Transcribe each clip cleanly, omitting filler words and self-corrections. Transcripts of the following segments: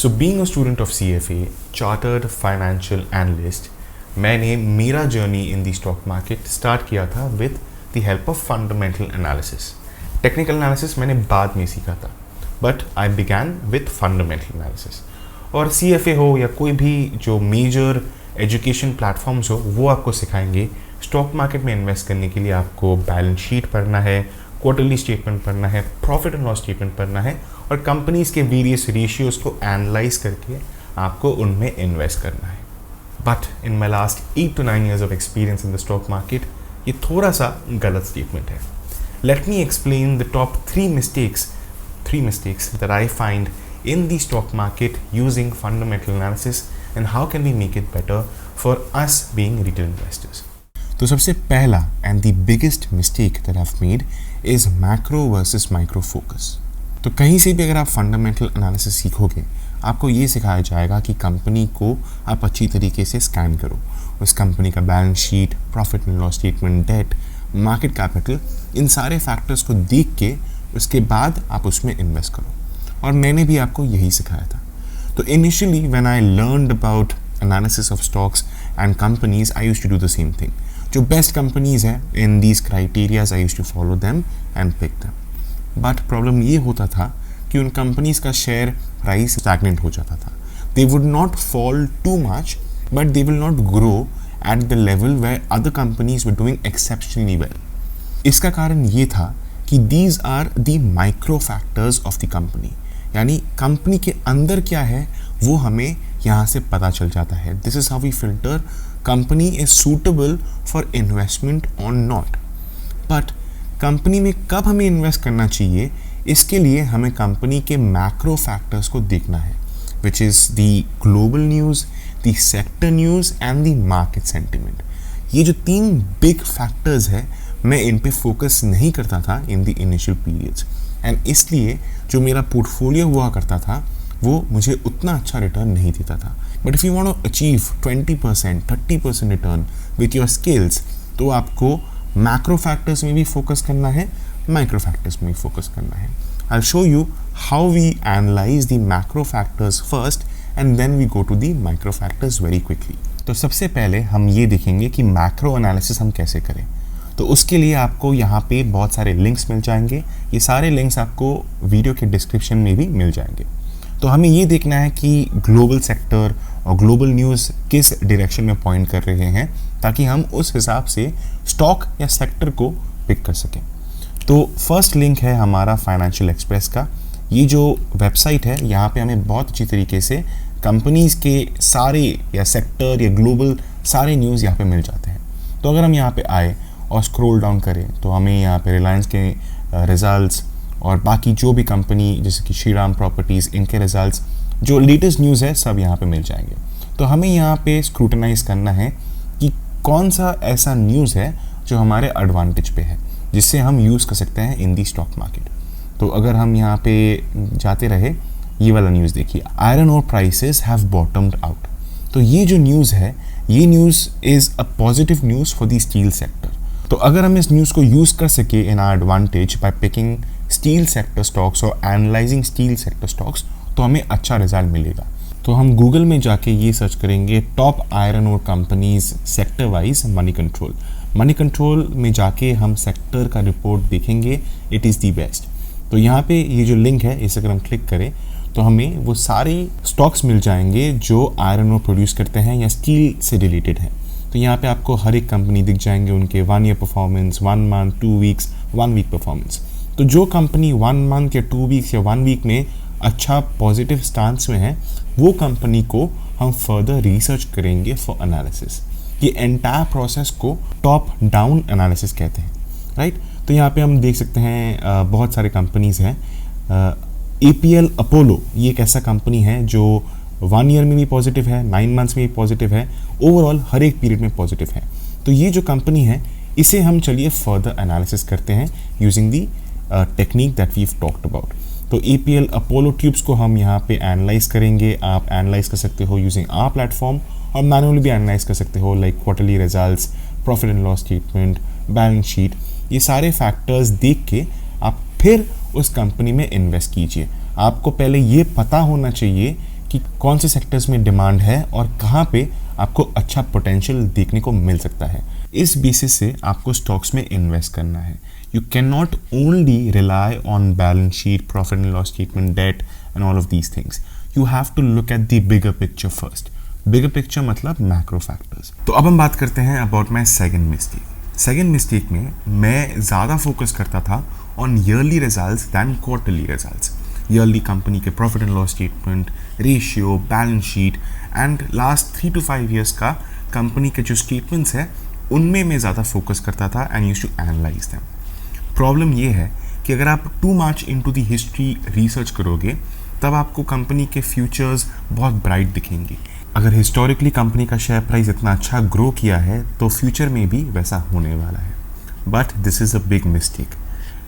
So being a student of CFA, chartered financial analyst, मैंने मेरा journey in the stock market start किया था with the help of fundamental analysis. Technical analysis मैंने बाद में सीखा था, but I began with fundamental analysis. और CFA हो या कोई भी जो मेजर एजुकेशन प्लेटफॉर्म्स हो, वो आपको सिखाएंगे स्टॉक मार्केट में इन्वेस्ट करने के लिए आपको बैलेंस शीट पढ़ना है, क्वार्टरली स्टेटमेंट पढ़ना है, प्रॉफिट एंड लॉस स्टेटमेंट पढ़ना है और कंपनीज के वेरियस रेशियोज को एनालाइज करके आपको उनमें इन्वेस्ट करना है। But in my last 8 to 9 years of experience in the stock market, ये थोड़ा सा गलत स्टेटमेंट है। Let me explain the top 3 mistakes that I find in the stock market using fundamental analysis and how can we make it better for us being retail investors. तो सबसे पहला and the biggest mistake that I've made is macro versus micro focus. तो कहीं से भी अगर आप fundamental analysis सीखोगे, आपको ये सिखाया जाएगा कि कंपनी को आप अच्छी तरीके से स्कैन करो, उस कंपनी का balance sheet, profit and loss statement, debt, market capital, इन सारे फैक्टर्स को देख के उसके बाद आप उसमें इन्वेस्ट करो। और मैंने भी आपको यही सिखाया था। तो initially when I learned about analysis of stocks and companies, I used to do the same thing. जो बेस्ट कंपनीज हैं in these criterias, I used to follow them and pick them. But problem ये होता था कि उन companies का share price stagnant हो जाता था। They would not fall too much, but they will not grow at the level where other companies were doing exceptionally well. इसका कारण ये था कि these are the micro factors of the company, यानी company के अंदर क्या है वो हमें यहाँ से पता चल जाता है। This is how we filter company is suitable for investment और नॉट। बट कंपनी में कब हमें इन्वेस्ट करना चाहिए, इसके लिए हमें कंपनी के मैक्रो फैक्टर्स को देखना है, which is the global news, the sector news and the market sentiment. ये जो 3 बिग फैक्टर्स है, मैं इन पे फोकस नहीं करता था in the initial periods, and इसलिए जो मेरा पोर्टफोलियो हुआ करता था वो मुझे उतना अच्छा रिटर्न नहीं देता था। But if you want to achieve 20%, 30% return with your skills, तो आपको मैक्रो फैक्टर्स में भी फोकस करना है, माइक्रो फैक्टर्स में भी फोकस करना है। I will show you how we analyse the macro factors first and then we go to the micro factors very quickly. तो सबसे पहले हम ये देखेंगे कि मैक्रो एनालिसिस हम कैसे करें। तो उसके लिए आपको यहाँ पे बहुत सारे लिंक्स मिल जाएंगे। ये सारे लिंक्स आपको वीडियो के डिस्क्रिप्शन में भी मिल जाएंगे। तो हमें ये देखना है कि ग्लोबल सेक्टर और ग्लोबल न्यूज़ किस डायरेक्शन में पॉइंट कर रहे हैं, ताकि हम उस हिसाब से स्टॉक या सेक्टर को पिक कर सकें। तो फर्स्ट लिंक है हमारा फाइनेंशियल एक्सप्रेस का। ये जो वेबसाइट है, यहाँ पे हमें बहुत अच्छी तरीके से कंपनीज़ के सारे या सेक्टर या ग्लोबल सारे न्यूज़ यहाँ पे मिल जाते हैं। तो अगर हम यहाँ पे आए और स्क्रॉल डाउन करें, तो हमें यहाँ पे रिलायंस के रिजल्ट्स और बाकी जो भी कंपनी जैसे कि श्रीराम प्रॉपर्टीज़, इनके रिजल्ट्स, जो लेटेस्ट न्यूज़ है, सब यहाँ पे मिल जाएंगे। तो हमें यहाँ पे स्क्रूटनाइज करना है कि कौन सा ऐसा न्यूज़ है जो हमारे एडवांटेज पे है, जिससे हम यूज़ कर सकते हैं इन दी स्टॉक मार्केट। तो अगर हम यहाँ पे जाते रहे, ये वाला न्यूज़ देखिए, iron ore prices have bottomed out. तो ये जो न्यूज़ है, ये news is a positive news for the steel sector. तो अगर हम इस न्यूज़ को यूज़ कर सके in our advantage by picking steel sector stocks और एनालाइजिंग स्टील सेक्टर स्टॉक्स, तो हमें अच्छा रिजल्ट मिलेगा। तो हम गूगल में जाके ये सर्च करेंगे top iron ore companies sector wise Moneycontrol. Moneycontrol में जाके हम सेक्टर का रिपोर्ट देखेंगे, इट इज़ दी बेस्ट। तो यहाँ पे ये जो लिंक है, इसे अगर हम क्लिक करें तो हमें वो सारे स्टॉक्स मिल जाएंगे जो आयरन ओर प्रोड्यूस करते हैं या स्टील से रिलेटेड हैं। तो यहाँ पे आपको हर एक कंपनी दिख जाएंगे, उनके 1 year performance, 1 month, 2 weeks, 1 week performance. तो जो कंपनी 1 month या 2 weeks या 1 week में अच्छा पॉजिटिव स्टांस में है, वो कंपनी को हम फर्दर रिसर्च करेंगे फॉर एनालिसिस। ये एंटायर प्रोसेस को टॉप डाउन एनालिसिस कहते हैं, राइट। तो यहाँ पे हम देख सकते हैं बहुत सारे कंपनीज हैं। APL अपोलो, ये एक ऐसा कंपनी है जो 1 year में भी पॉजिटिव है, 9 months में भी पॉजिटिव है, ओवरऑल हर एक पीरियड में पॉजिटिव है। तो ये जो कंपनी है, इसे हम चलिए फर्दर एनालिसिस करते हैं using the technique that we talked about. तो APL अपोलो ट्यूब्स को हम यहाँ पे एनालाइज करेंगे। आप एनालाइज कर सकते हो यूजिंग आवर प्लेटफॉर्म, और मैनुअली भी एनालाइज कर सकते हो, like quarterly results, profit and loss statement, balance sheet. ये सारे फैक्टर्स देख के आप फिर उस कंपनी में इन्वेस्ट कीजिए। आपको पहले ये पता होना चाहिए कि कौन से सेक्टर्स में डिमांड है और कहाँ पे आपको अच्छा पोटेंशियल देखने को मिल सकता है। इस बेसिस से आपको स्टॉक्स में इन्वेस्ट करना है। You can not only rely on balance sheet, profit and loss statement, debt and all of these things. You have to look at the bigger picture first. Bigger picture मतलब macro factors. तो अब हम बात करते हैं about my second mistake. Second mistake में मैं ज़्यादा फोकस करता था on yearly results than quarterly results. Yearly company के profit and loss statement, ratio, balance sheet and last 3 to 5 years का कंपनी के जो स्टेटमेंट्स है उनमें मैं ज़्यादा फोकस करता था and used to analyse them. Problem ये है कि अगर आप too much into the history research करोगे तब आपको कंपनी के फ्यूचर्स बहुत ब्राइट दिखेंगे। अगर हिस्टोरिकली कंपनी का शेयर प्राइस इतना अच्छा ग्रो किया है तो फ्यूचर में भी वैसा होने वाला है। But this is a big mistake.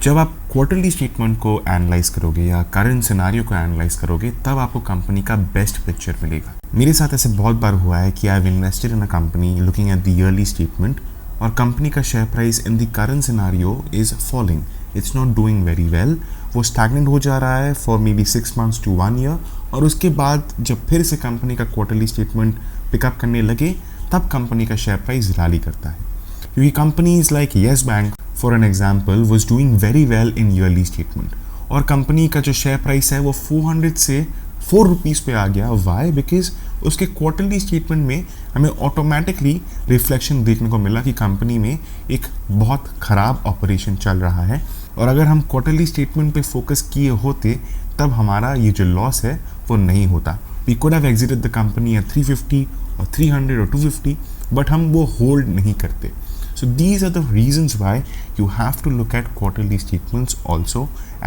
जब आप क्वार्टरली स्टेटमेंट को एनालाइज करोगे या करंट सिनारियो को एनालाइज करोगे तब आपको कंपनी का बेस्ट पिक्चर मिलेगा। मेरे साथ ऐसे बहुत बार हुआ है कि I have invested in a company looking at the yearly statement और कंपनी का share price in the current scenario is falling, it's not doing very well. वो स्टैगनेंट हो जा रहा है for may be 6 months to 1 year और उसके बाद जब फिर से कंपनी का क्वार्टरली स्टेटमेंट पिकअप करने लगे तब कंपनी का शेयर प्राइस रैली करता है। क्योंकि companies like yes bank for an example was doing very well in yearly statement और कंपनी का जो शेयर प्राइस है वो 400 से 4 रुपीज़ पे आ गया। वाई? बिकॉज उसके क्वार्टरली स्टेटमेंट में हमें ऑटोमेटिकली रिफ्लेक्शन देखने को मिला कि कंपनी में एक बहुत ख़राब ऑपरेशन चल रहा है और अगर हम क्वार्टरली स्टेटमेंट पे फोकस किए होते तब हमारा ये जो लॉस है वो नहीं होता। We could have exited the company at 350 और 300 और 250 बट हम वो होल्ड नहीं करते। So these are the reasons why you have to look at quarterly statements also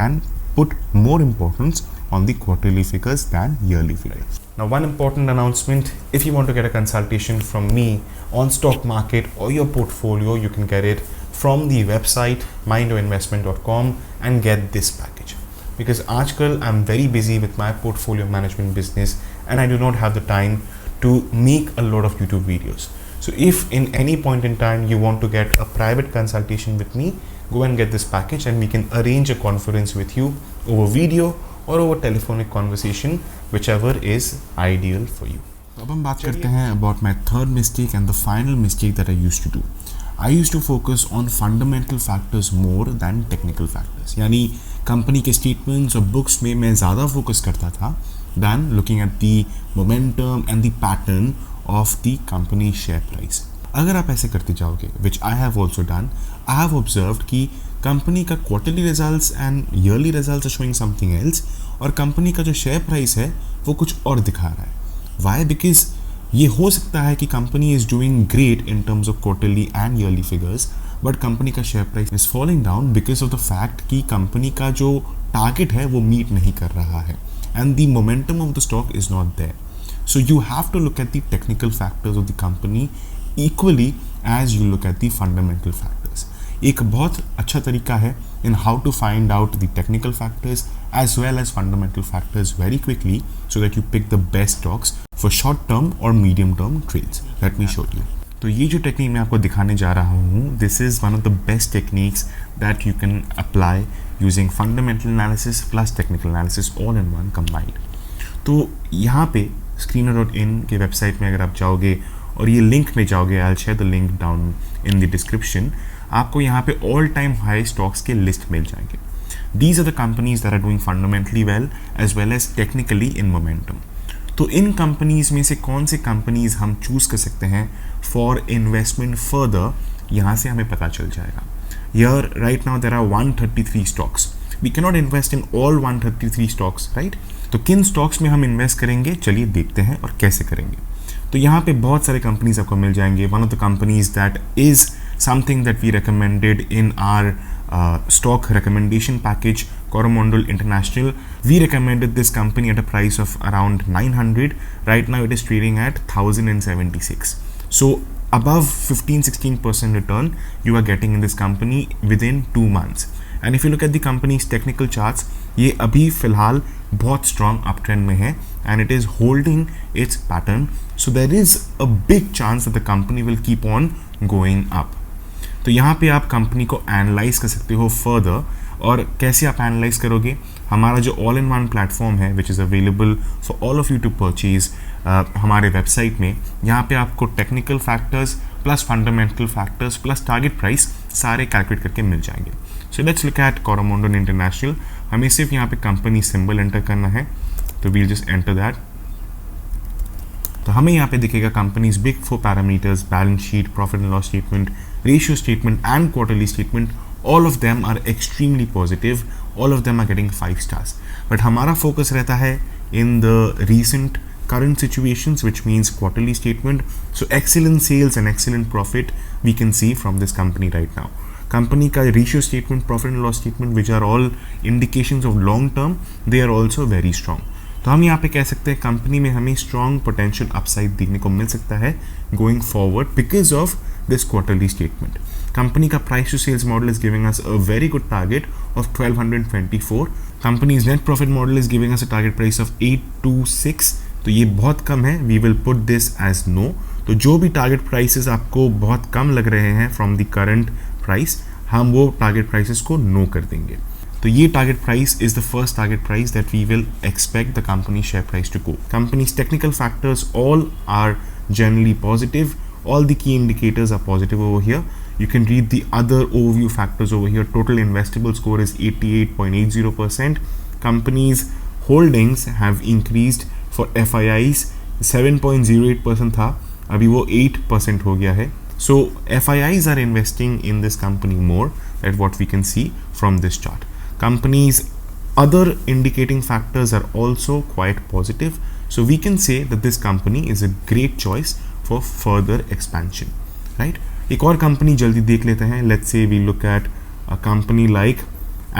and put more importance on the quarterly figures than yearly figures. Now one important announcement, if you want to get a consultation from me on stock market or your portfolio, you can get it from the website mindoinvestment.com and get this package. Because आजकल I'm very busy with my portfolio management business and I do not have the time to make a lot of YouTube videos. So if in any point in time you want to get a private consultation with me, go and get this package and we can arrange a conference with you over video or over telephonic conversation, whichever is ideal for you. अब हम बात करते हैं about my third mistake and the final mistake that I used to do. I used to focus on fundamental factors more than technical factors. यानी company के statements और books में मैं ज़्यादा फोकस करता था than looking at the momentum and the pattern of the company share price. अगर आप ऐसे करते जाओगे, which I have also done, I have observed कि कंपनी का quarterly results and yearly results are showing something else और company का जो शेयर प्राइस है वो कुछ और दिखा रहा है। Why? Because ये हो सकता है कि company is doing great in terms of quarterly and yearly figures, but company का share price is falling down because of the fact कि कंपनी का जो टारगेट है वो मीट नहीं कर रहा है and the momentum of the stock is not there. So you have to look at the technical factors of the company equally as you look at the fundamental factors. एक बहुत अच्छा तरीका है in how to find out the technical factors as well as fundamental factors very quickly so that you pick the best stocks for short term or medium term trades. Let me show you. तो ये जो technique मैं आपको दिखाने जा रहा हूँ, this is one of the best techniques that you can apply using fundamental analysis plus technical analysis all in one combined. तो यहाँ पे screener.in के वेबसाइट में अगर आप जाओगे और ये लिंक में जाओगे, I'll share the link down in the description, आपको यहाँ पे all time high stocks के लिस्ट मिल जाएंगे. These are the companies that are doing fundamentally well as technically in momentum. तो इन कंपनीज में से कौन से कंपनीज हम चूज कर सकते हैं फॉर इन्वेस्टमेंट फर्दर, यहाँ से हमें पता चल जाएगा. Here right now there are 133 stocks. We cannot invest in all 133 stocks, right? तो किन स्टॉक्स में हम इन्वेस्ट करेंगे, चलिए देखते हैं और कैसे करेंगे. तो यहाँ पे बहुत सारे कंपनीज आपको मिल जाएंगे. One of the companies that is something that we recommended in our stock recommendation package, Coromandel International. We recommended this company at a price of around 900. Right now it is trading at 1076. So above 15-16% return you are getting in this company within 2 months. And if you look at the company's technical charts, ये अभी फिलहाल बहुत strong uptrend में है and it is holding its pattern. So there is a big chance that the company will keep on going up. तो यहाँ पे आप कंपनी को एनालाइज कर सकते हो फर्दर. और कैसे आप एनालाइज करोगे, हमारा जो ऑल इन वन प्लेटफॉर्म है which is available for all of you to purchase हमारे वेबसाइट में, यहाँ पे आपको technical factors plus fundamental factors plus target price सारे कैलकुलेट करके मिल जाएंगे. So let's look at Coromandel International. हमें सिर्फ यहाँ पे कंपनी सिंबल एंटर करना है, तो वील जस्ट एंटर दैट. तो हमें यहाँ पे दिखेगा companies big 4 parameters, balance sheet, profit and loss statement, ratio statement and quarterly statement. All of them are extremely positive, all of them are getting 5 stars. But हमारा focus रहता है in the recent current situations, which means quarterly statement. So excellent sales and excellent profit we can see from this company right now. Company का ratio statement, profit and loss statement, which are all indications of long term, they are also very strong. तो हम यहाँ पे कह सकते हैं company में हमें strong potential upside देखने को मिल सकता है going forward because of this quarterly statement. Company का price to sales model is giving us a very good target of 1224. Company's net profit model is giving us a target price of 826. तो ये बहुत कम है. We will put this as no. तो जो भी target prices आपको बहुत कम लग रहे हैं फ्रॉम द करंट प्राइस, हम वो टारगेट प्राइसेस को नो कर देंगे. तो ये target price is the first target price that we will expect the company share price to go. Companies technical factors all are generally positive. All the key indicators are positive over here. You can read the other overview factors over here. Total investable score is 88.80%. Companies holdings have increased. For FIIs 7.08% था, अभी वो 8% हो गया है. So FIIs are investing in this company more, at what we can see from this chart. Companies other indicating factors are also quite positive. So we can say that this company is a great choice for further expansion, right? एक और company जल्दी देख लेते हैं. Let's say we look at a company like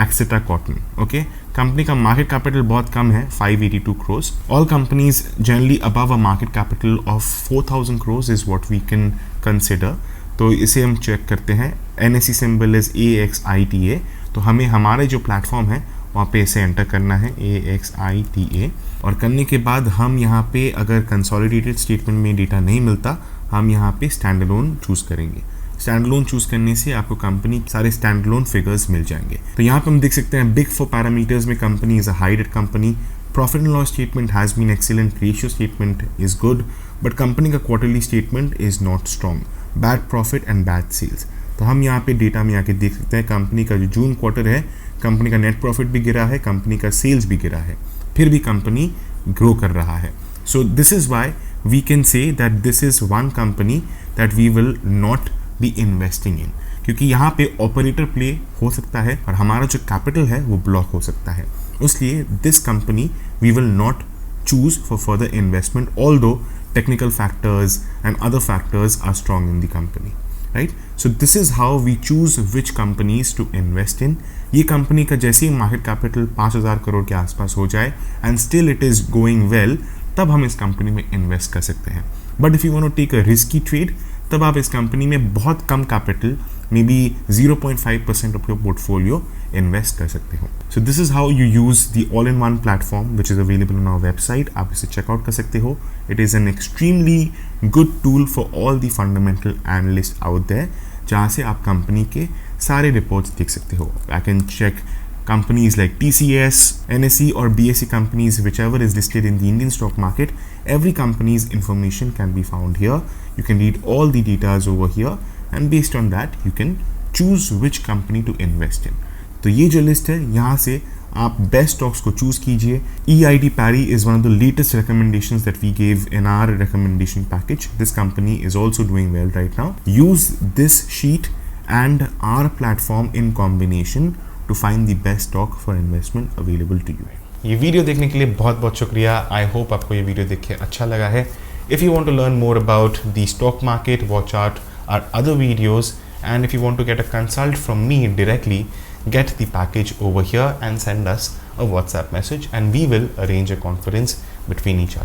Axeta Cotton. Okay, company का market capital बहुत कम है, 582 crores. All companies generally above a market capital of 4000 crores is what we can consider. तो इसे हम चेक करते हैं. NSE symbol is AXITA. तो हमें हमारे जो प्लेटफॉर्म है वहाँ पे इसे एंटर करना है AXITA. और करने के बाद हम यहाँ पे अगर कंसोलिडेटेड स्टेटमेंट में डेटा नहीं मिलता, हम यहाँ पे स्टैंड अलोन चूज़ करेंगे. स्टैंड लोन चूज करने से आपको कंपनी सारे स्टैंड लोन फिगर्स मिल जाएंगे. तो यहाँ पे हम देख सकते हैं बिग 4 पैरामीटर्स में company is a high rate company. Profit and loss statement has been excellent, ratio statement is good, but company का quarterly statement is not strong, bad profit and bad sales. तो हम यहाँ पे data में आके देख सकते हैं कंपनी का जो जून क्वार्टर है, कंपनी का नेट प्रॉफिट भी गिरा है, कंपनी का सेल्स भी गिरा है, फिर भी कंपनी ग्रो कर रहा है. So this is why we can say that this is one company that we will not be investing in, क्योंकि यहाँ पे ऑपरेटर प्ले हो सकता है और हमारा जो कैपिटल है वो ब्लॉक हो सकता है. इसलिए this company we will not choose for further investment, although technical factors and other factors are strong in the company, right. So this is how we choose which companies to invest in. ये company का जैसे ही market capital 5000 crore के आसपास हो जाए and still it is going well, तब हम इस कंपनी में इन्वेस्ट कर सकते हैं. But if you want to take a risky trade, तब आप इस कंपनी में बहुत कम capital, may be 0.5% of your portfolio invest कर सकते हो. So this is how you use the all in one platform which is available on our website. आप इसे चेकआउट कर सकते हो. It is an extremely good tool for all the fundamental analyst out there, जहाँ से आप company के सारे रिपोर्ट्स देख सकते हो. I can check companies like TCS, NSE or BSE companies, whichever is listed in the Indian stock market. Every company's information can be found here. You can read all the data over here and based on that you can choose which company to invest in. तो ये जो list है, यहाँ से आप best stocks को choose कीजिए. EID Parry is one of the latest recommendations that we gave in our recommendation package. This company is also doing well right now. Use this sheet and our platform in combination to find the best stock for investment available to you. ये video देखने के लिए बहुत बहुत शुक्रिया. I hope आपको ये video देख के अच्छा लगा है. If you want to learn more about the stock market, watch out our other videos, and if you want to get a consult from me directly, get the package over here and send us a WhatsApp message and we will arrange a conference between each other.